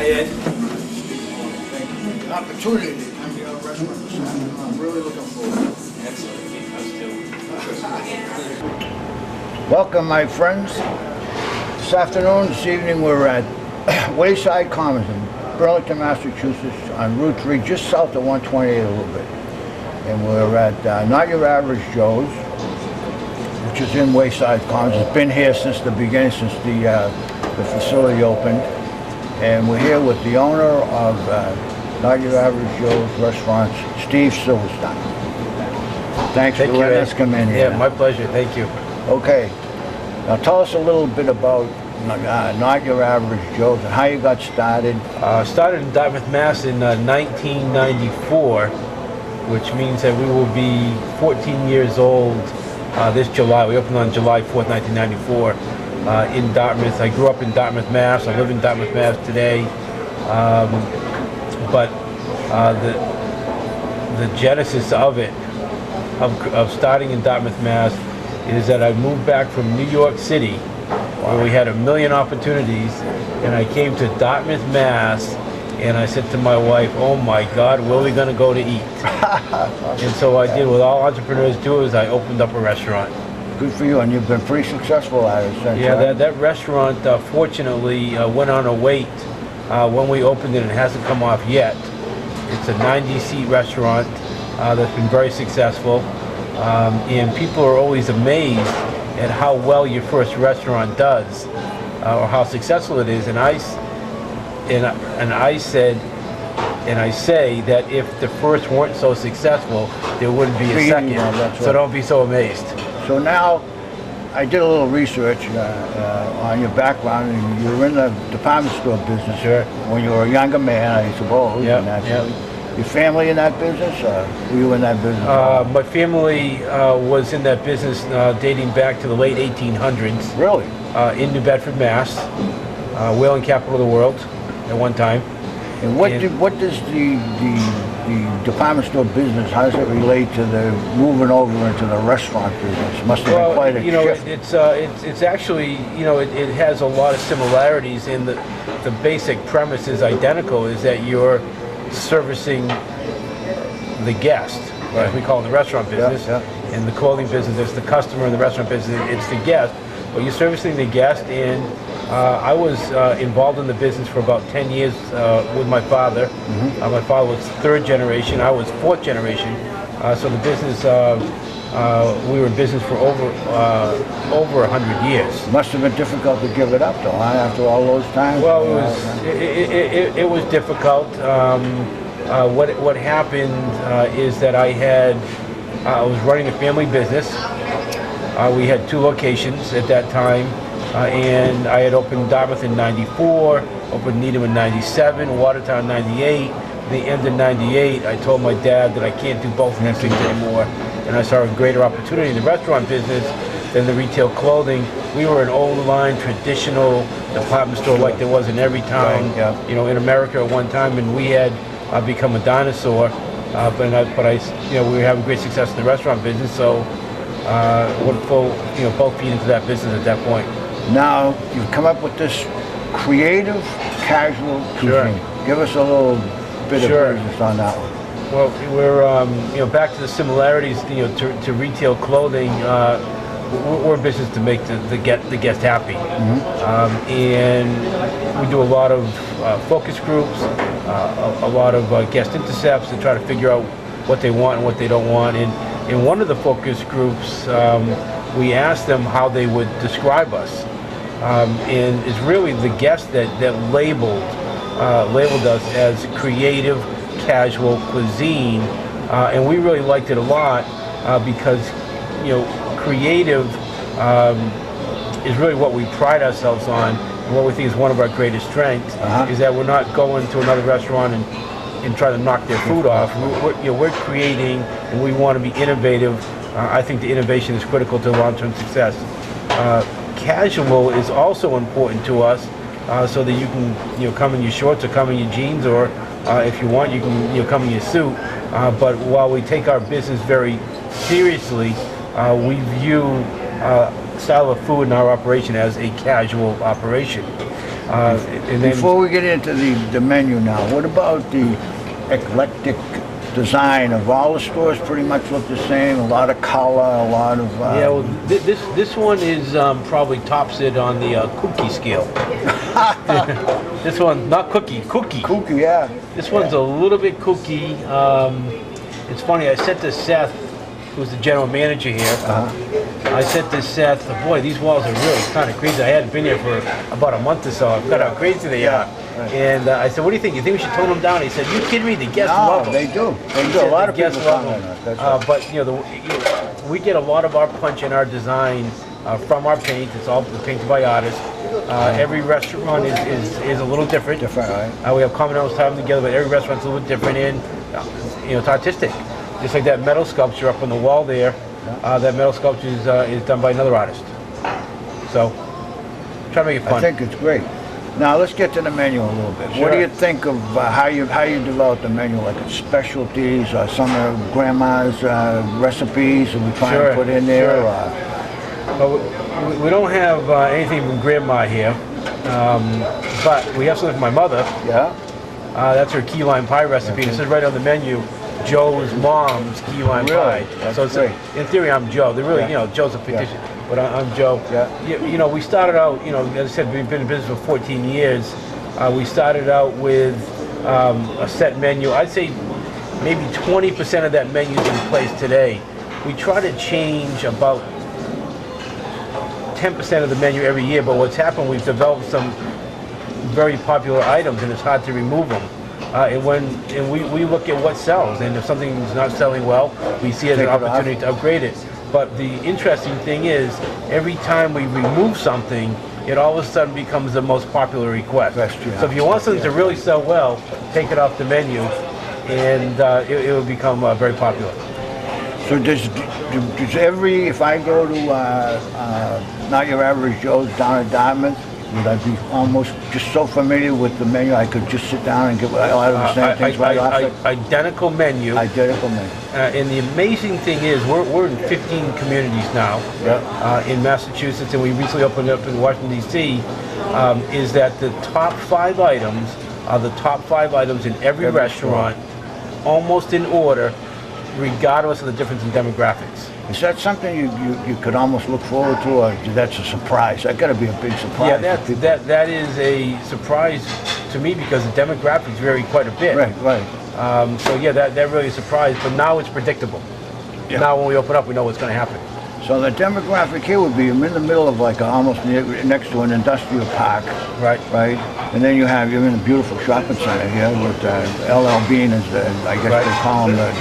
Ed. Thank you for the opportunity to come to your restaurant this afternoon. I'm really looking forward to it. Excellent. Us too. Welcome, my friends. This afternoon, this evening, we're at Wayside Commons in Burlington, Massachusetts, on Route 3, just south of 128 a little bit. And we're at Not Your Average Joe's, which is in Wayside Commons. It's been here since the beginning, since the facility opened. And we're here with the owner of Not Your Average Joe's Restaurants, Steve Silverstein. Thanks for letting us come in here. Yeah, my pleasure. Thank you. Okay. Now tell us a little bit about Not Your Average Joe's and how you got started. Started in Dartmouth, Mass. in 1994, which means that we will be 14 years old this July. We opened on July 4th, 1994 in Dartmouth. I grew up in Dartmouth, Mass. I live in Dartmouth, Mass. today. But the genesis of it, of starting in Dartmouth, Mass. is that I moved back from New York City, where we had a million opportunities, and I came to Dartmouth, Mass. And I said to my wife, "Oh my God, where are we going to go to eat?" And so I did what all entrepreneurs do, is I opened up a restaurant. Good for you, and you've been pretty successful at it since. Yeah, right? that restaurant fortunately went on a wait when we opened it, and it hasn't come off yet. It's a 90-seat restaurant that's been very successful, and people are always amazed at how well your first restaurant does, or how successful it is. And I said, and I say that if the first weren't so successful, there wouldn't be a second. Right. So don't be so amazed. So now, I did a little research on your background, and you were in the department store business when you were a younger man, I suppose. Yeah. Your family in that business, or were you in that business? My family was in that business dating back to the late 1800s. Really? In New Bedford, Mass. Whaling capital of the world at one time. And what does the department store business, how does it relate to the moving over into the restaurant business? Must have been quite a shift. It's actually, it has a lot of similarities, in the basic premise is identical, is that you're servicing the guest, as we call it in the restaurant business. In the clothing business, it's the customer. In the restaurant business, it's the guest. But you're servicing the guest, and I was involved in the business for about 10 years with my father. My father was third generation. I was fourth generation. So the business, we were in business for over 100 years. Must have been difficult to give it up, though, huh, after all those times. Well, it was difficult. What happened is that I was running a family business. We had 2 locations at that time. And I had opened Dartmouth in 94, opened Needham in 97, Watertown 98. At the end of 98, I told my dad that I can't do both of these things anymore, and I saw a greater opportunity in the restaurant business than the retail clothing. We were an old line, traditional department store like there was in every town, in America at one time, and we had become a dinosaur. But we were having great success in the restaurant business, so went full, both feet into that business at that point. Now, you've come up with this creative, casual cuisine. Give us a little bit of business on that one. Well, we're, back to the similarities, to retail clothing. We're a business to make the guest happy. And we do a lot of focus groups, a lot of guest intercepts to try to figure out what they want and what they don't want. And in one of the focus groups, we asked them how they would describe us. And it's really the guest that labeled us as creative, casual cuisine, and we really liked it a lot because creative is really what we pride ourselves on, and what we think is one of our greatest strengths is that we're not going to another restaurant and try to knock their food off. We're creating, and we want to be innovative. I think the innovation is critical to long-term success. Casual is also important to us, so that you can come in your shorts or come in your jeans, or if you want, you can come in your suit. But while we take our business very seriously, we view style of food in our operation as a casual operation. And then, Before we get into the menu now, what about the eclectic design of all the stores? Pretty much look the same, a lot of color, a lot of... yeah, well, this one is probably tops it on the cookie scale. This one, not cookie. Kooky, yeah. This one's a little bit kooky. It's funny, I said to Seth, who's the general manager here, I said to Seth, boy, these walls are really kind of crazy. I hadn't been here for about a month or so. I forgot how crazy they are. Right. And I said, what do you think? You think we should tone them down? He said, you kidding me? The guests love them. They do. They do. A lot of people comment on it. But we get a lot of our punch in our design from our paint. It's all painted by artists. Every restaurant is a little different. Different, right? We have common elements tie them together, but every restaurant's a little different. And it's artistic. Just like that metal sculpture up on the wall there. That metal sculpture is done by another artist. So, try to make it fun. I think it's great. Now let's get to the menu a little bit. Sure. What do you think of how you develop the menu? Like specialties, or some of grandma's recipes that we try Sure, to put in there? sure. Well, we don't have anything from Grandma here, but we have something from my mother. Yeah. That's her key lime pie recipe. And it says right on the menu, Joe's mom's key lime Really? pie. That's So it's great. in theory, I'm Joe. They really, Joe's a fictitious, but I'm Joe. Yeah. We started out, as I said, we've been in business for 14 years. We started out with a set menu. I'd say maybe 20% of that menu is in place today. We try to change about 10% of the menu every year, but what's happened, we've developed some very popular items, and it's hard to remove them. And we look at what sells, and if something's not selling well, we see it as an opportunity to upgrade it. But the interesting thing is, every time we remove something, it all of a sudden becomes the most popular request. So if you want something to really sell well, take it off the menu, and it will become very popular. So does if I go to Not Your Average Joe's down at Dartmouth, would I be almost just so familiar with the menu I could just sit down and get a lot of the same things right off it? Identical menu. Identical menu. And the amazing thing is, we're in 15 communities now in Massachusetts, and we recently opened up in Washington, D.C., is that the top 5 items are the top 5 items in every restaurant, almost in order, regardless of the difference in demographics. Is that something you could almost look forward to, or that's a surprise? That got to be a big surprise. Yeah, that is a surprise to me because the demographics vary quite a bit. Right. So yeah, that really is a surprise, but now it's predictable. Yeah. Now when we open up, we know what's going to happen. So the demographic here would be, I'm in the middle of like almost next to an industrial park. Right. And then you're in a beautiful shopping center here with LL Bean is I guess they call them the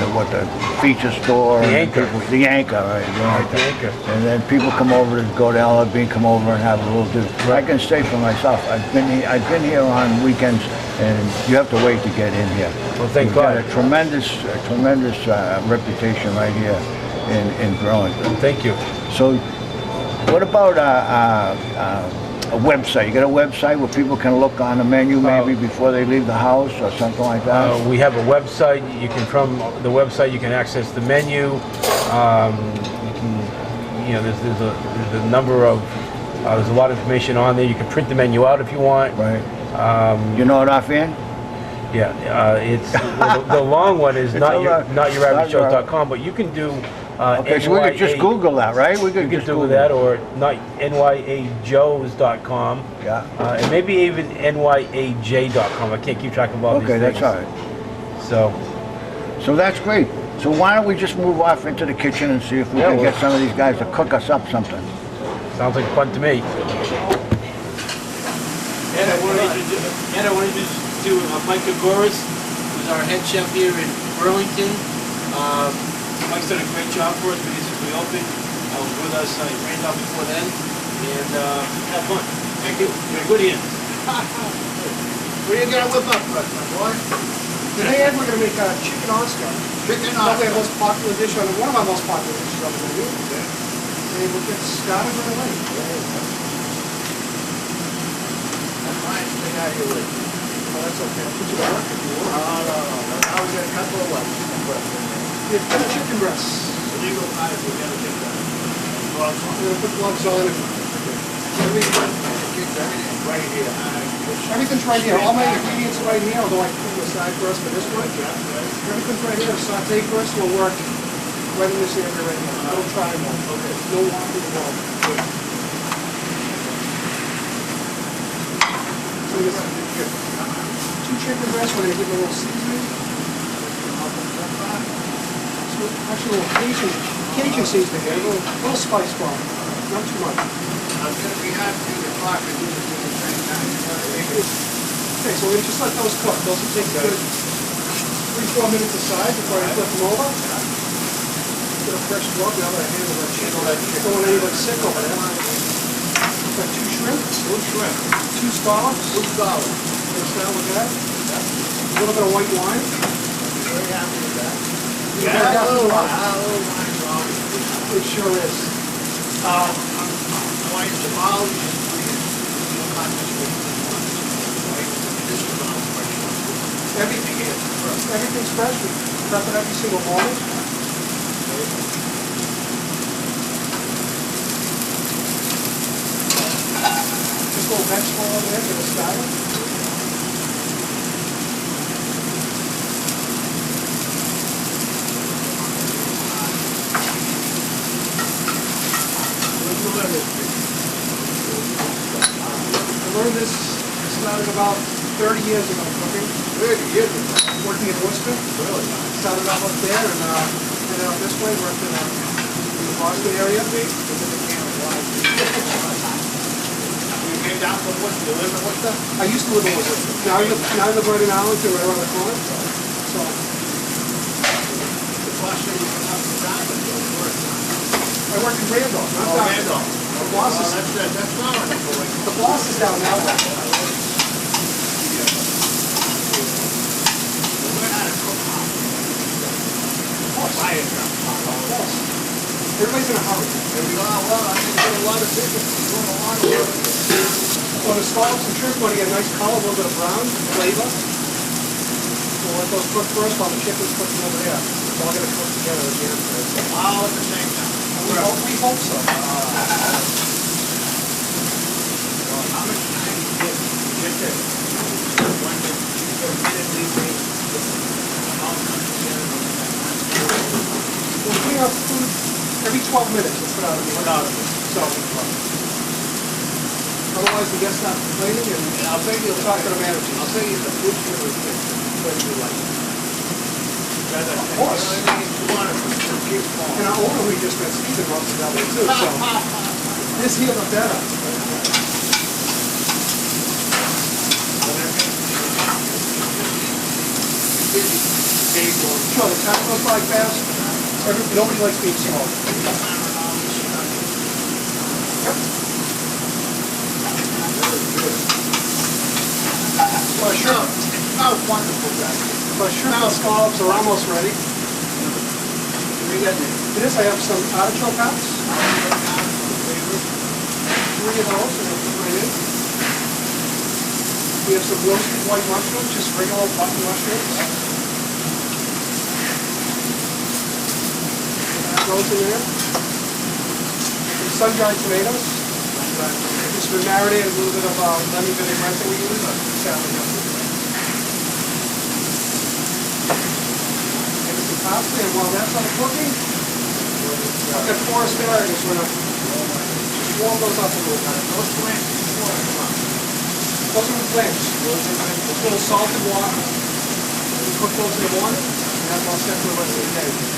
feature store. The anchor. The anchor, right. The anchor. And then people come over to go to LL Bean, come over and have a little bit. I can say for myself, I've been here on weekends, and you have to wait to get in here. Well, thank God. Got a tremendous reputation right here in Burlington. Thank you. So, what about a website? You got a website where people can look on the menu maybe before they leave the house or something like that? We have a website. From the website you can access the menu. There's a number of there's a lot of information on there. You can print the menu out if you want. Right. You know it offhand? Yeah, it's the long one is notyouraverageshows.com, but you can do okay, so we could just Google that, right? You can do that, or nyajoes.com. Yeah. And maybe even nyaj.com. I can't keep track of all these things. Okay, that's all right. So that's great. So why don't we just move off into the kitchen and see if we can get some of these guys to cook us up something? Sounds like fun to me. And I want to introduce Mike Agoras, who's our head chef here in Burlington. Mike's done a great job for us because since we opened, was with us, he ran out before then, and have fun. Thank you. You're a good hand. What are you going to whip up for us, my boy? Today, Ed, we're going to make chicken Oscar. Chicken Oscar. Probably our most popular dish, one of our most popular dishes on the menu. Okay. And we'll get started right away. That's fine. Stay out of your way. Oh, that's okay. I'll put you to work if you want. No. Now we got a couple of what? We have 2 chicken breasts. Illegal pies, we got to get that. gonna put gloves on and everything's right here. All my ingredients are right here, although I put them aside first for this one. Everything's right here. Saute first will work right in this area right here. No triangle. Okay. No walking the wall. So this is 2 chicken breasts. We're gonna give them a little seasoning. So actually, a little Cajun seasoning here. A little spice bomb. Not too much. I'm gonna be happy to talk and do this at the same time. Okay, so we're gonna just let those cook. Those will take good 3-4 minutes aside before I flip them over. Get a fresh rub. Now that I handle that chicken, don't want anybody sick over there. Got 2 shrimp. 2 scallops. 2 scallops. Let's start with that. A little bit of white wine. Very happy with that. Yeah, a little wine. It sure is. Wine is about Everything is. Everything's fresh. We prep it every single morning. Just a little vegetable over there, get it started. I learned this started about 30 years ago cooking. 30 years ago. Working in Worcester. Really? Started out up there and headed out this way, worked in the Boston area. You came down from Worcester, you live in Worcester? I used to live in Worcester. Now I live right in Arlington, right around the corner. So The question you come up to town, but you work. I work in Randolph, not down there. Randolph. The boss is, That's not right. the boss is down now. Everybody's in a hurry. Well, I think there's a lot of people doing a lot of work. So the scallops and shrimp want to get a nice color, a little bit of brown flavor. We'll let those cook first while the chicken's cooking over there. It's all going to cook together at the end. All at the same time. We hope so. How much time do you get this? When the immediately all come together? We'll clean up food every 12 minutes. We'll put out of it. So, otherwise the guests start complaining and I'll tell you, we'll talk to the manager. I'll tell you the food service thing. What do you like? Of course. And our owner, we just met Stephen, loves that way too, so. This here, the better. Sure, the time goes by fast. Nobody likes being slow. Well, sure. It smells wonderful, guys. But shrimp and scallops are almost ready. We got this. For this, I have some artichoke cups. 3 of those, and I'll put right in. We have some roasted white mushrooms, just regular old button mushrooms. Those in there. Some sun-dried tomatoes. Just been marinated with a little bit of lemon vinaigrette that we use on salad dressing. Maybe some pasta, and while that's on the cooking, I've got 4 asparagus. We're gonna just warm those up a little bit. Those plants before I come up. Those are the plants. A little salt and water. We cook those in the morning, and that's all set for the rest of the day.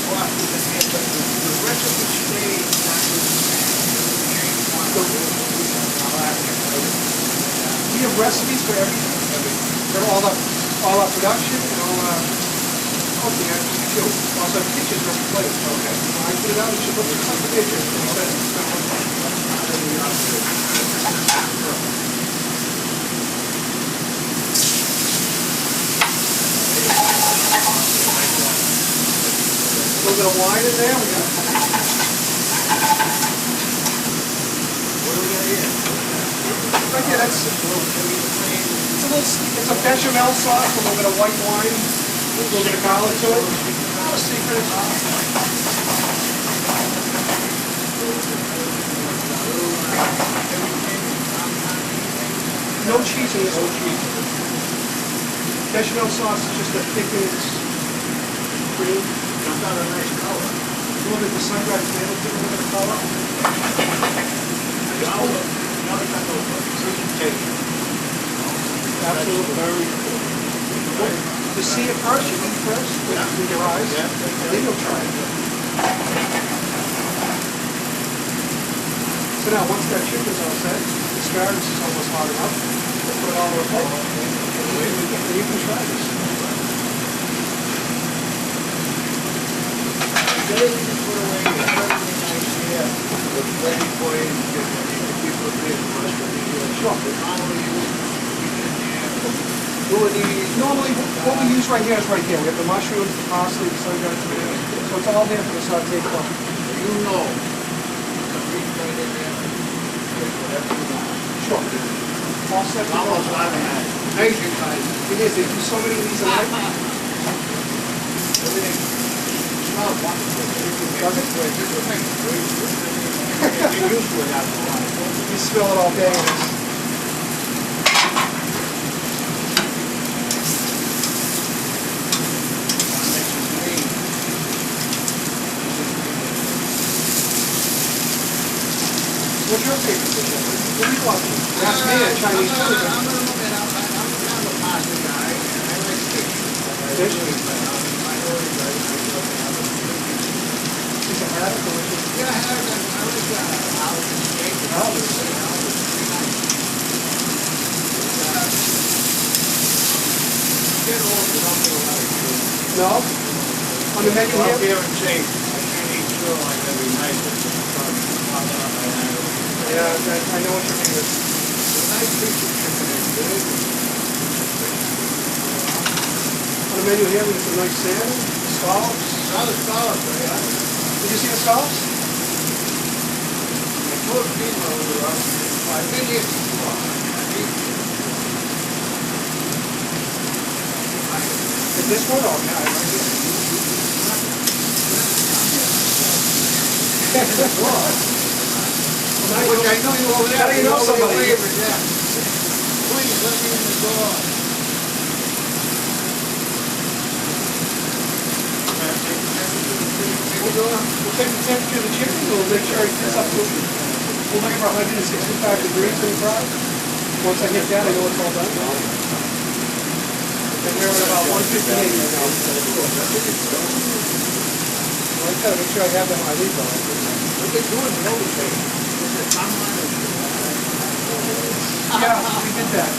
The recipe stays We have recipes for everything. For all our production and all our cooking, actually, too. Also, have pictures of the place. Okay. I put it out, you should look at the pictures. A little bit of wine in there. We got. What do we got here? Right here, that's it's a bechamel sauce, a little bit of white wine, a little bit of garlic to it. a secret. No cheese in this one. Bechamel sauce is just a thickens cream. It's got a nice color. A little bit of sun-dried tomato, give it a little bit of color. Absolutely. Very cool. To see it first, you eat first with your eyes, and then you'll try it. So now, once that chicken's all set, the asparagus is almost hot enough. We'll put it all on the plate, and you can try this. Today we just put away everything nice here. It's ready for you to get people here for us to be here. Sure. Normally, what we use right here is right here. We have the mushrooms, the parsley, the sun-dried tomatoes. So it's all there for the saute part. You know, the meat right in there, whatever you want. Sure. All set to go. Almost like that. Asian kind. It is. They do so many of these a night. Everything smells wonderful. Does it? This will make it great. Get used to it after a while. You smell it all day. And it's, what's your favorite dish? What do you want? That's me, a Chinese food. I'm a pasta guy. I like fish. Fish? Is it haddock or is it? Yeah, I like olive steak. Olive. Get old, you don't get a lot of food. No? On the menu Go out here? there and say, I can't eat sure like every night. Yeah, I know what you mean. The nice piece of chicken is good. On the menu here, we have some nice salmon, scallops. Scallops, yeah. Did you see the scallops? I told people I've been here before. Is this one? Oh, yeah, I like this. Which I know you over there. How do you know somebody? Yeah. Please let me in the door. We'll take the temperature of the chicken, we'll make sure it gets up to, we'll make it for 165 degrees when you fry. Once I get that, I know it's all done. And we're at about 158 right now. Well, I gotta make sure I have that when I leave though. What they doing in overtime? Yeah, we did that.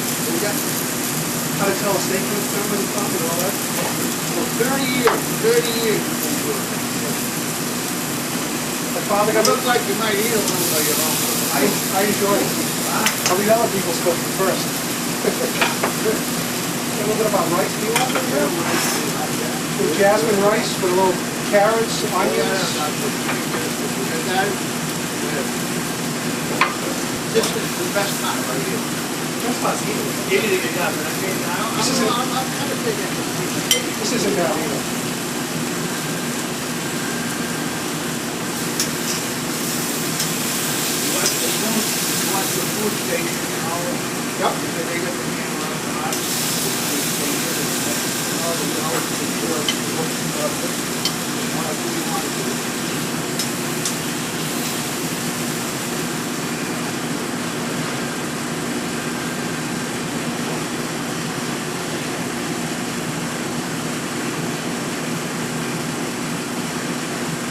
How to tell a steak from the time and all that. For 30 years. My father It got looks like you might eat a little of your own. I enjoy it. I'll eat other people's cooking first. A little bit about rice, do you want it here? With jasmine rice, with a little carrots, onions. This is the best part right here. That's not eating. Eating it up, and I mean, I'm kind of big into it. This isn't bad either. You watch the food station, you know? Yep. They got the camera on the house.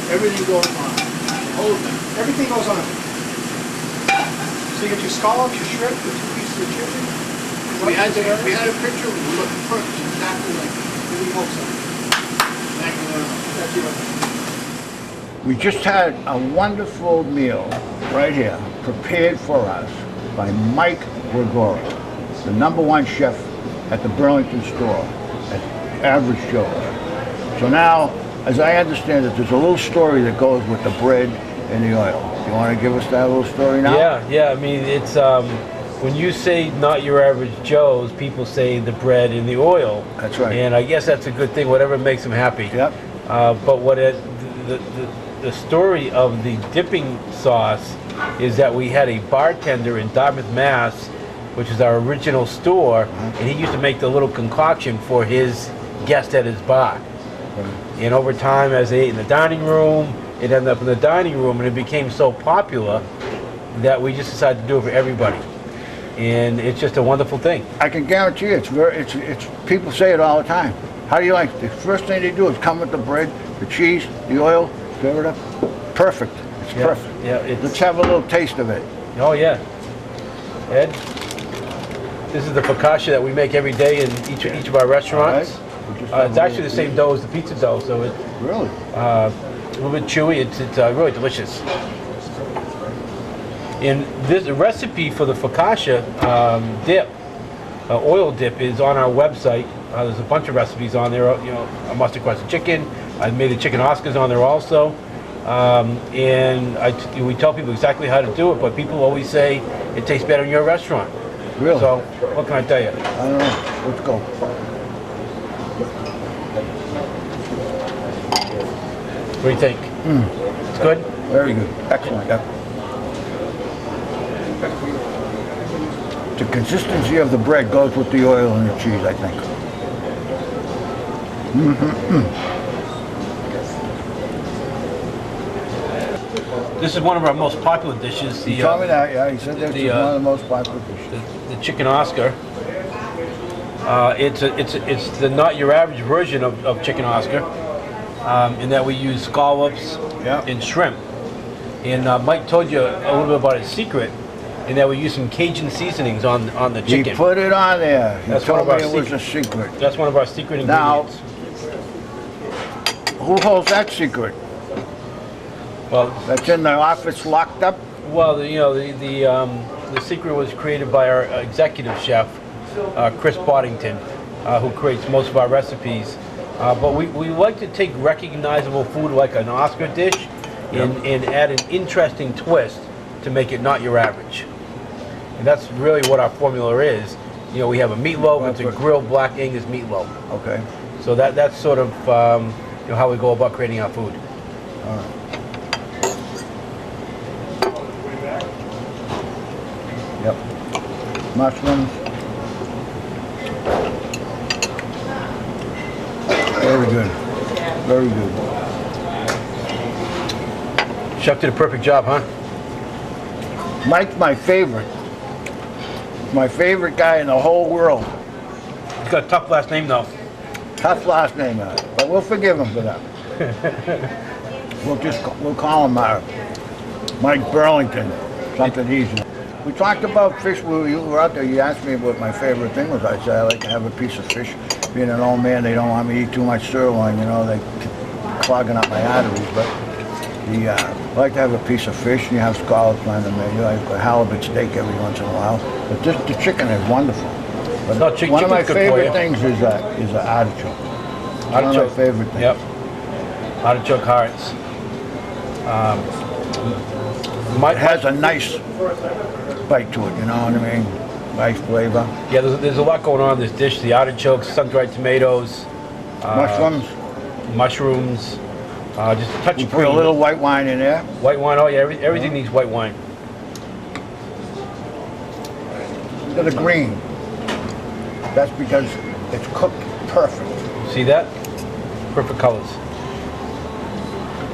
Everything goes on. Whole thing. Everything goes on. So you get your scallops, your shrimp, your 2 pieces of chicken. We had a picture, we looked perfect, exactly like that. We hope so. Thank you very much. Thank you. We just had a wonderful meal right here, prepared for us by Mike Gregory, the #1 chef at the Burlington store at Average Joe's. So now, as I understand it, there's a little story that goes with the bread and the oil. You want to give us that little story now? Yeah. I mean, it's when you say not your average Joe's, people say the bread and the oil. That's right. And I guess that's a good thing. Whatever makes them happy. Yep. But the story of the dipping sauce is that we had a bartender in Dartmouth, Mass, which is our original store, and he used to make the little concoction for his guests at his bar. And over time, as they ate in the dining room, it ended up in the dining room, and it became so popular that we just decided to do it for everybody. And it's just a wonderful thing. I can guarantee you, it's people say it all the time. How do you like it? The first thing they do is come with the bread, the cheese, the oil, stir it up. Perfect. It's perfect. Yeah, Let's have a little taste of it. Oh yeah. Ed, this is the focaccia that we make every day in each of our restaurants. Right. It's actually the same dough as the pizza dough, so it's Really? a little bit chewy. It's really delicious. And the recipe for the focaccia dip, oil dip, is on our website. There's a bunch of recipes on there. You know, a mustard crusted chicken. I made the chicken Oscars on there also. And we tell people exactly how to do it, but people always say it tastes better in your restaurant. Really? So what can I tell you? I don't know. Let's go. What do you think? It's good? Very good. Excellent. Yep. The consistency of the bread goes with the oil and the cheese, I think. This is one of our most popular dishes. He told me that, yeah. He said that's the, one of the most popular dishes. The chicken Oscar. It's the not your average version of chicken Oscar, in that we use scallops and shrimp. And Mike told you a little bit about his secret, in that we use some Cajun seasonings on the chicken. He put it on there. He That's told one me of it our was a secret. That's one of our secret Now, ingredients. who holds that secret? Well, That's in the office locked up? well, the secret was created by our executive chef, Chris Boddington, who creates most of our recipes. But we like to take recognizable food like an Oscar dish and add an interesting twist to make it not your average. And that's really what our formula is. You know, we have a meatloaf. It's a grilled black Angus meatloaf. Okay. So that's sort of you know, how we go about creating our food. All right. Yep. Mushrooms. Very good. Very good. Chef did a perfect job, huh? Mike's my favorite. My favorite guy in the whole world. He's got a tough last name though. Tough last name, but we'll forgive him for that. We'll call him Mike Burlington, something easy. We talked about fish when you were out there. You asked me what my favorite thing was. I said I like to have a piece of fish. Being an old man, they don't want me to eat too much sirloin. You know, they clogging up my arteries. But I like to have a piece of fish, and you have scallops on the menu. I like a halibut steak every once in a while. But the chicken is wonderful. But No, one of my chicken's good for favorite you. things is an artichoke. One of my favorite things. Yep. Artichoke hearts. It has a nice bite to it, you know what I mean? Nice flavor. Yeah, there's a lot going on in this dish. The artichokes, sun-dried tomatoes, Mushrooms. mushrooms, just a touch We of put a cream. little white wine in there. White wine. Oh yeah, everything needs white wine. Look at the green. That's because it's cooked perfect. See that? Perfect colors.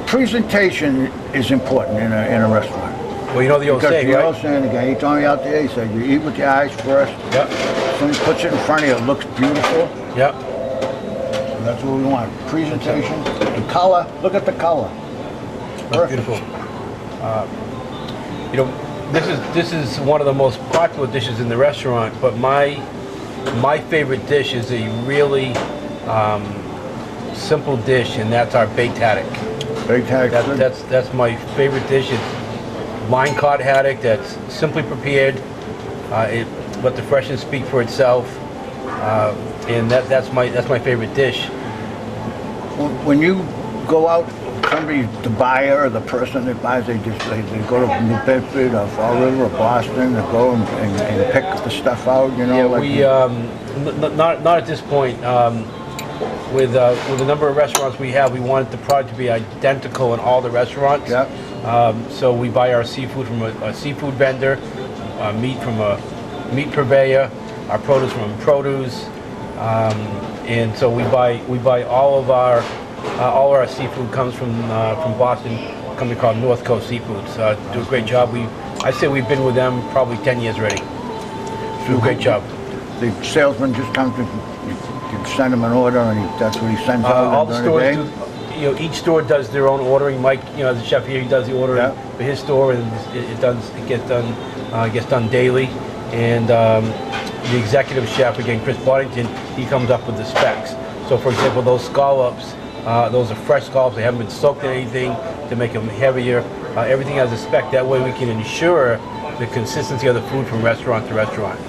Presentation is important in a restaurant. Well, you know the old Because saying, the old right? saying again, he told me out there, he said, you eat with your eyes first. Yep. Somebody puts it in front of you, it looks beautiful. Yep. And that's what we want. Presentation, the color, look at the color. That's Perfect. beautiful. You know, this is one of the most popular dishes in the restaurant, but my favorite dish is a really simple dish, and that's our baked haddock. Baked haddock. That's my favorite dish. It's line caught haddock that's simply prepared. Let the freshness speak for itself, and that's my favorite dish. When you go out, somebody, the buyer or the person that buys, they go to New Bedford or Fall River or Boston, and go and pick the stuff out, you know. Yeah, like we not at this point. with the number of restaurants we have, we wanted the product to be identical in all the restaurants. Yep. So we buy our seafood from a seafood vendor, meat from a meat purveyor, our produce from produce, and so we buy all of our seafood comes from Boston, a company called North Coast Seafoods. Do a great job. I say we've been with them probably 10 years already. Do a great job. The salesman just comes to, you can send him an order and that's what he sends out All the during stores day? do, each store does their own ordering. Mike, as the chef here, he does the ordering Yeah. for his store, and it gets done daily. And the executive chef, again, Chris Burlington, he comes up with the specs. So, for example, those scallops, those are fresh scallops. They haven't been soaked in anything to make them heavier. Everything has a spec. That way, we can ensure the consistency of the food from restaurant to restaurant.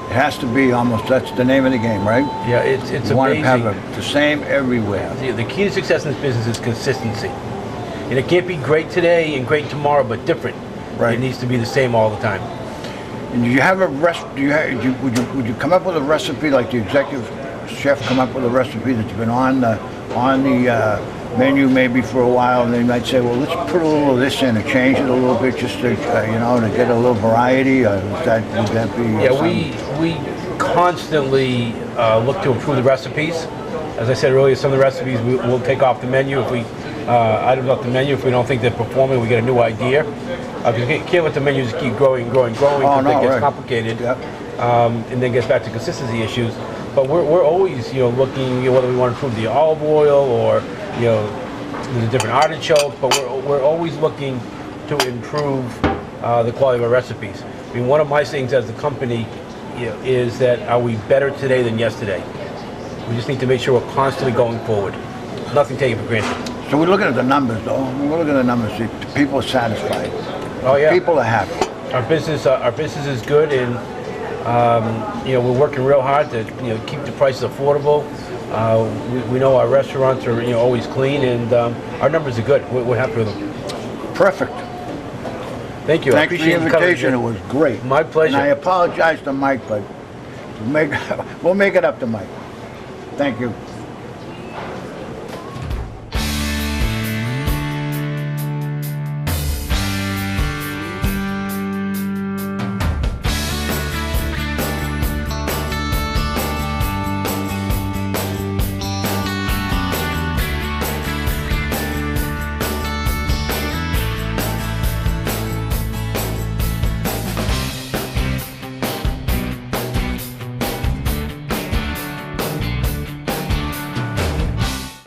It has to be almost, that's the name of the game, right? Yeah, it's You want to amazing. have it the same everywhere. The key to success in this business is consistency. And it can't be great today and great tomorrow, but different. Right. It needs to be the same all the time. And do you have a would you come up with a recipe like the executive chef come up with a recipe that's been on the menu maybe for a while, and they might say, well, let's put a little of this in and change it a little bit just to to get a little variety. Would that be? Yeah, we constantly look to improve the recipes. As I said earlier, some of the recipes we'll take off the menu if we items off the menu if we don't think they're performing. We get a new idea. Because you can't let the menu just keep growing because it gets complicated, Yep. And then gets back to consistency issues. But we're always looking whether we want to improve the olive oil or there's a different artichoke. But we're always looking to improve the quality of our recipes. I mean, one of my things as a company is that are we better today than yesterday? We just need to make sure we're constantly going forward. Nothing taken for granted. So we're looking at the numbers, though. We're looking at the numbers. The people are satisfied. Oh yeah. People are happy. Our business is good, and we're working real hard to keep the prices affordable. We know our restaurants are always clean, and our numbers are good. We're happy with them. Perfect. Thank you. I Thanks for the appreciate you coming. invitation. It was great. My pleasure. And I apologize to Mike, but we'll make it up to Mike. Thank you.